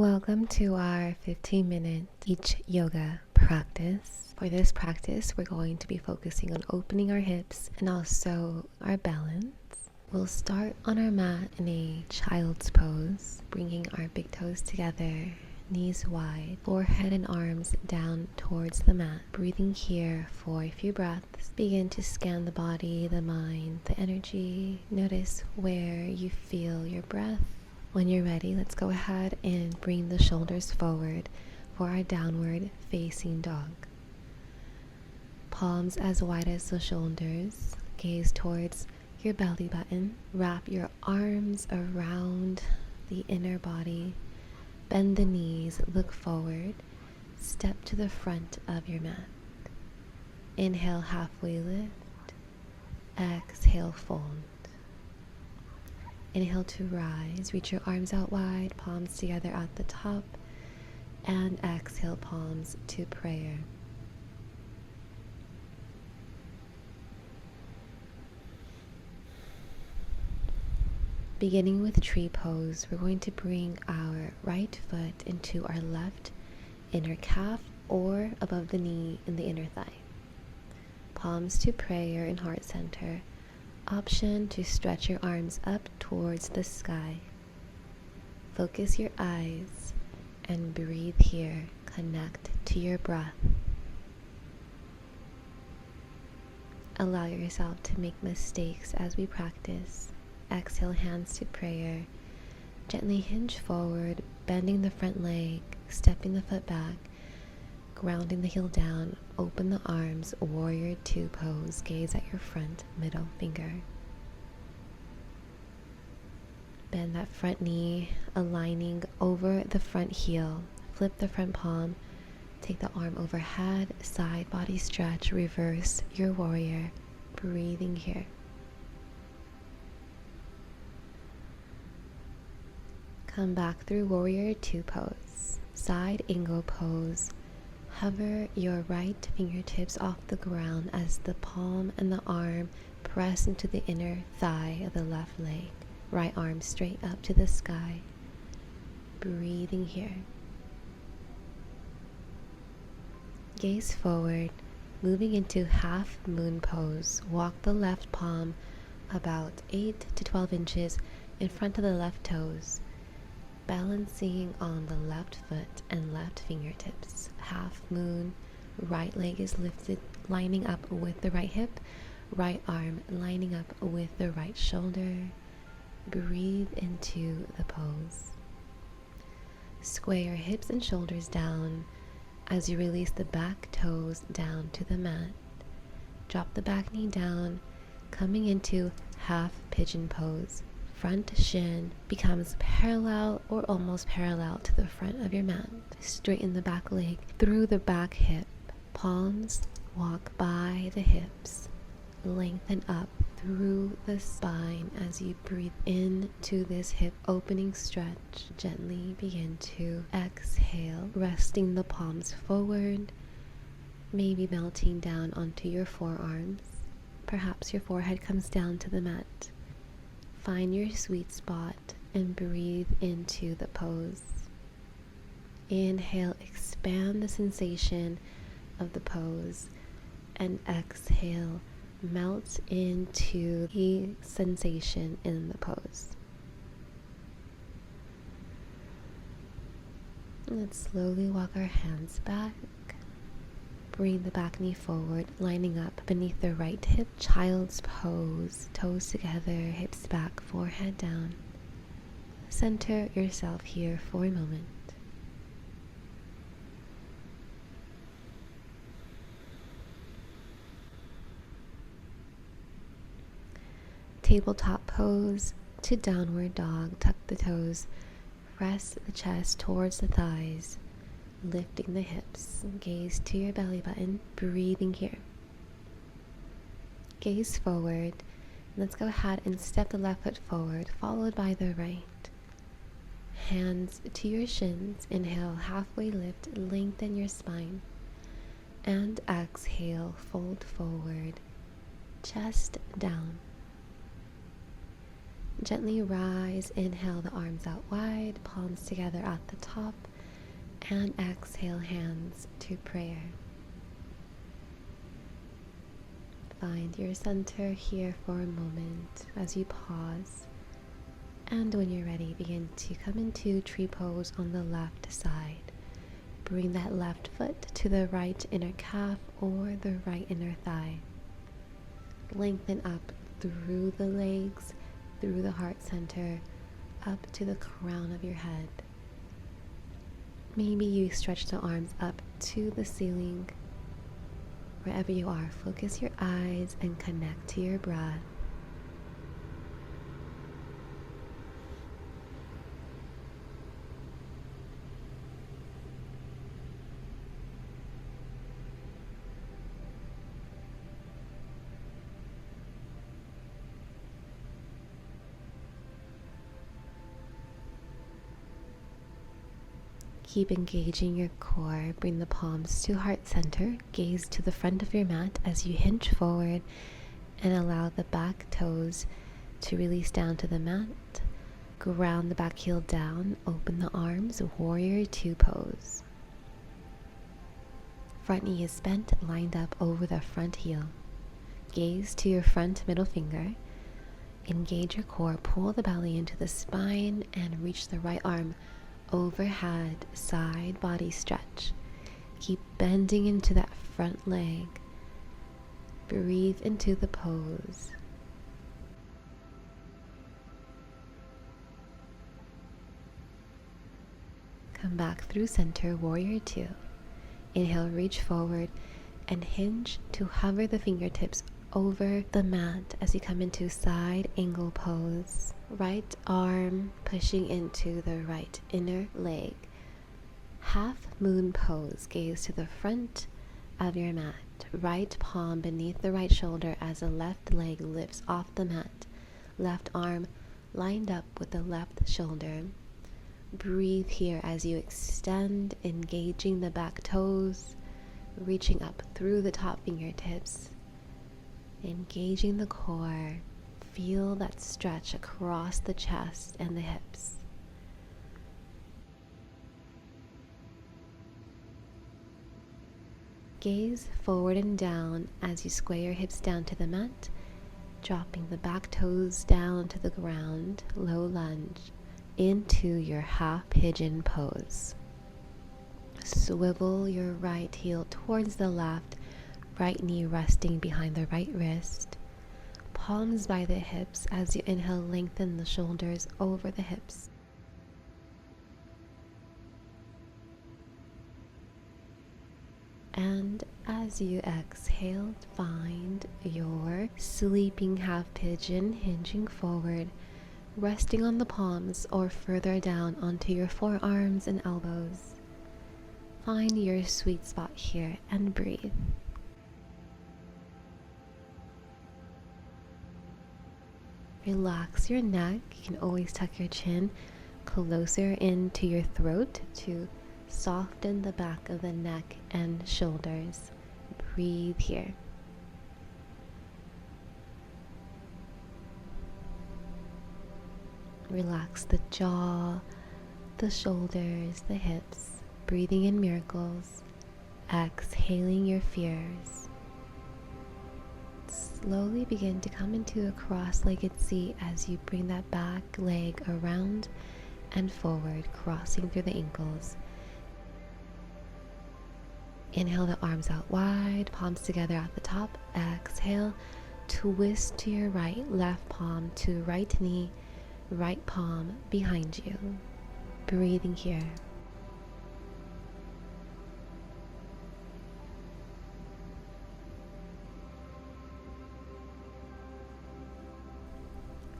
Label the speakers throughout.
Speaker 1: Welcome to our 15-minute each yoga practice. For this practice, we're going to be focusing on opening our hips and also our balance. We'll start on our mat in a child's pose, bringing our big toes together, knees wide, forehead and arms down towards the mat. Breathing here for a few breaths. Begin to scan the body, the mind, the energy. Notice where you feel your breath. When you're ready, let's go ahead and bring the shoulders forward for our downward facing dog. Palms as wide as the shoulders. Gaze towards your belly button. Wrap your arms around the inner body. Bend the knees, look forward. Step to the front of your mat. Inhale, halfway lift. Exhale, fold. Inhale to rise, reach your arms out wide, palms together at the top, and exhale, palms to prayer. Beginning with tree pose, we're going to bring our right foot into our left inner calf or above the knee in the inner thigh. Palms to prayer in heart center. Option to stretch your arms up towards the sky. Focus your eyes and breathe here. Connect to your breath. Allow yourself to make mistakes as we practice. Exhale, hands to prayer. Gently hinge forward, bending the front leg, stepping the foot back, grounding the heel down. Open the arms, warrior two pose. Gaze at your front middle finger. Bend that front knee, aligning over the front heel. Flip the front palm. Take the arm overhead, side body stretch, reverse your warrior. Breathing here. Come back through warrior two pose. Side angle pose. Hover your right fingertips off the ground as the palm and the arm press into the inner thigh of the left leg. Right arm straight up to the sky. Breathing here. Gaze forward, moving into half moon pose. Walk the left palm about 8 to 12 inches in front of the left toes. Balancing on the left foot and left fingertips. Half moon, right leg is lifted, lining up with the right hip. Right arm lining up with the right shoulder. Breathe into the pose. Square your hips and shoulders down as you release the back toes down to the mat. Drop the back knee down, coming into half pigeon pose. Front shin becomes parallel or almost parallel to the front of your mat. Straighten the back leg through the back hip. Palms walk by the hips. Lengthen up through the spine as you breathe into this hip opening stretch. Gently begin to exhale, resting the palms forward, maybe melting down onto your forearms. Perhaps your forehead comes down to the mat. Find your sweet spot and breathe into the pose. Inhale, expand the sensation of the pose, and exhale, melt into the sensation in the pose. Let's slowly walk our hands back. Bring the back knee forward, lining up beneath the right hip. Child's pose, toes together, hips back, forehead down. Center yourself here for a moment. Tabletop pose to downward dog. Tuck the toes, press the chest towards the thighs, lifting the hips. Gaze to your belly button, breathing here. Gaze forward. Let's go ahead and step the left foot forward, followed by the right. Hands to your shins. Inhale, halfway lift, lengthen your spine. And exhale, fold forward, chest down. Gently rise, inhale the arms out wide, palms together at the top, and exhale, hands to prayer. Find your center here for a moment as you pause, and when you're ready, begin to come into tree pose on the left side. Bring that left foot to the right inner calf or the right inner thigh. Lengthen up through the legs, through the heart center, up to the crown of your head. Maybe you stretch the arms up to the ceiling. Wherever you are, focus your eyes and connect to your breath. Keep engaging your core. Bring the palms to heart center. Gaze to the front of your mat as you hinge forward and allow the back toes to release down to the mat. Ground the back heel down. Open the arms. Warrior two pose. Front knee is bent, lined up over the front heel. Gaze to your front middle finger. Engage your core. Pull the belly into the spine and reach the right arm overhead, side body stretch. Keep bending into that front leg. Breathe into the pose. Come back through center, warrior two. Inhale, reach forward and hinge to hover the fingertips over the mat as you come into side angle pose. Right arm pushing into the right inner leg. Half moon pose. Gaze to the front of your mat. Right palm beneath the right shoulder as the left leg lifts off the mat. Left arm lined up with the left shoulder. Breathe here as you extend, engaging the back toes, reaching up through the top fingertips. Engaging the core, feel that stretch across the chest and the hips. Gaze forward and down as you square your hips down to the mat, dropping the back toes down to the ground, low lunge, into your half pigeon pose. Swivel your right heel towards the left, right knee resting behind the right wrist. Palms by the hips as you inhale, lengthen the shoulders over the hips. And as you exhale, find your sleeping half pigeon, hinging forward, resting on the palms or further down onto your forearms and elbows. Find your sweet spot here and breathe. Relax your neck. You can always tuck your chin closer into your throat to soften the back of the neck and shoulders. Breathe here. Relax the jaw, the shoulders, the hips. Breathing in miracles. Exhaling your fears. Slowly begin to come into a cross-legged seat as you bring that back leg around and forward, crossing through the ankles. Inhale the arms out wide, palms together at the top. Exhale, twist to your right, left palm to right knee, right palm behind you. Breathing here.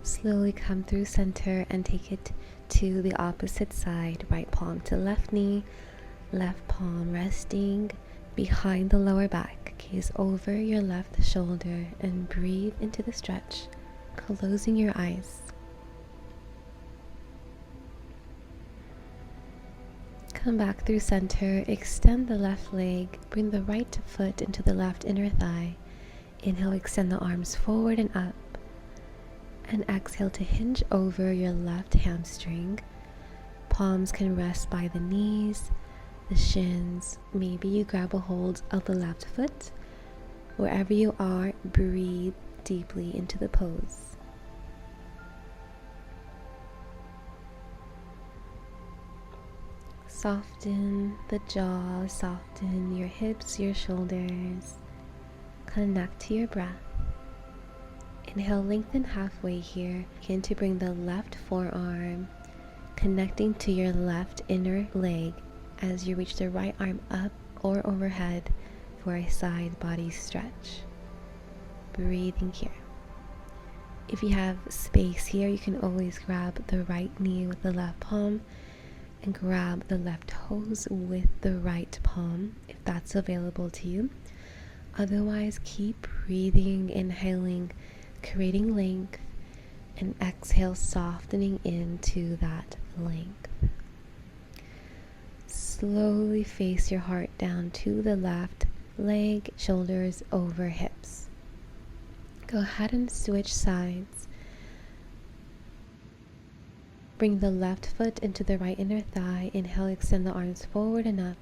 Speaker 1: Slowly come through center and take it to the opposite side. Right palm to left knee, left palm resting behind the lower back. Gaze over your left shoulder and breathe into the stretch, closing your eyes. Come back through center, extend the left leg, bring the right foot into the left inner thigh. Inhale, extend the arms forward and up. And exhale to hinge over your left hamstring. Palms can rest by the knees, the shins. Maybe you grab a hold of the left foot. Wherever you are, breathe deeply into the pose. Soften the jaw, soften your hips, your shoulders. Connect to your breath. Inhale, lengthen halfway here. Begin to bring the left forearm connecting to your left inner leg as you reach the right arm up or overhead for a side body stretch. Breathing here. If you have space here, you can always grab the right knee with the left palm and grab the left toes with the right palm if that's available to you. Otherwise, keep breathing, inhaling, creating length, and exhale, softening into that length. Slowly face your heart down to the left leg, shoulders over hips. Go ahead and switch sides. Bring the left foot into the right inner thigh. Inhale, extend the arms forward and up.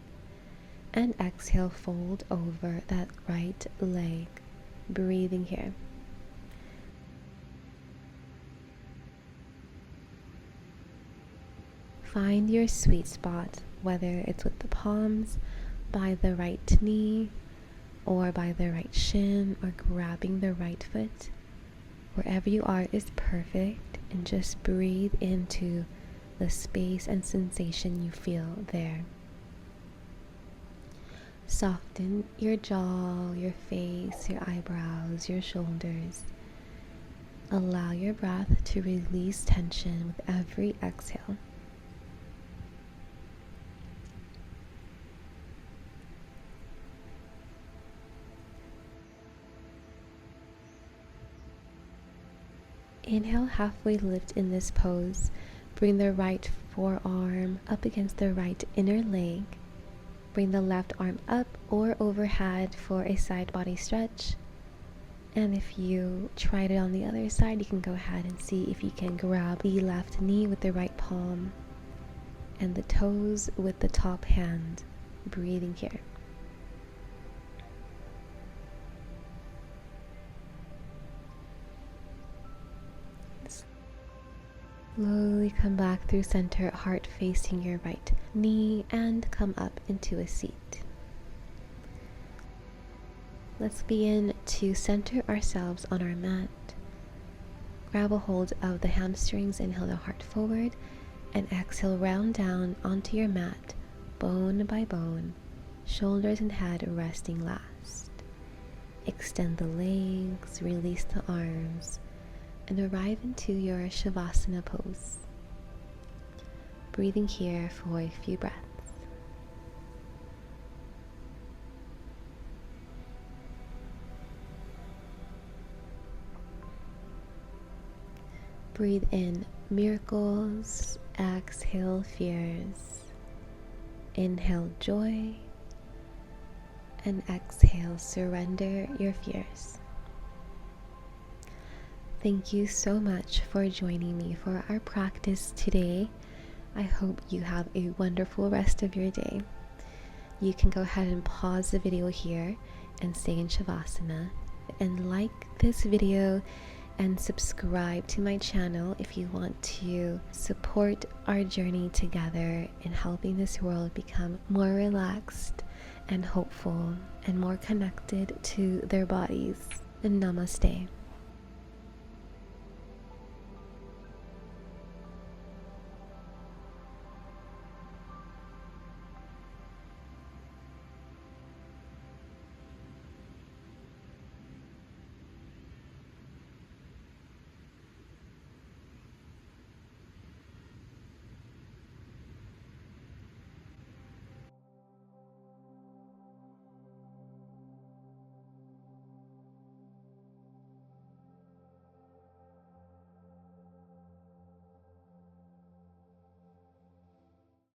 Speaker 1: And exhale, fold over that right leg. Breathing here. Find your sweet spot, whether it's with the palms, by the right knee, or by the right shin, or grabbing the right foot. Wherever you are is perfect, and just breathe into the space and sensation you feel there. Soften your jaw, your face, your eyebrows, your shoulders. Allow your breath to release tension with every exhale. Inhale, halfway lift in this pose. Bring the right forearm up against the right inner leg. Bring the left arm up or overhead for a side body stretch. And if you tried it on the other side, you can go ahead and see if you can grab the left knee with the right palm and the toes with the top hand. Breathing here. Slowly come back through center, heart facing your right knee, and come up into a seat. Let's begin to center ourselves on our mat. Grab a hold of the hamstrings, inhale the heart forward, and exhale, round down onto your mat, bone by bone, shoulders and head resting last. Extend the legs, release the arms, and arrive into your Shavasana pose. Breathing here for a few breaths. Breathe in miracles, exhale fears. Inhale joy, and exhale surrender your fears. Thank you so much for joining me for our practice today. I hope you have a wonderful rest of your day. You can go ahead and pause the video here and stay in Shavasana, and like this video and subscribe to my channel if you want to support our journey together in helping this world become more relaxed and hopeful and more connected to their bodies. And namaste.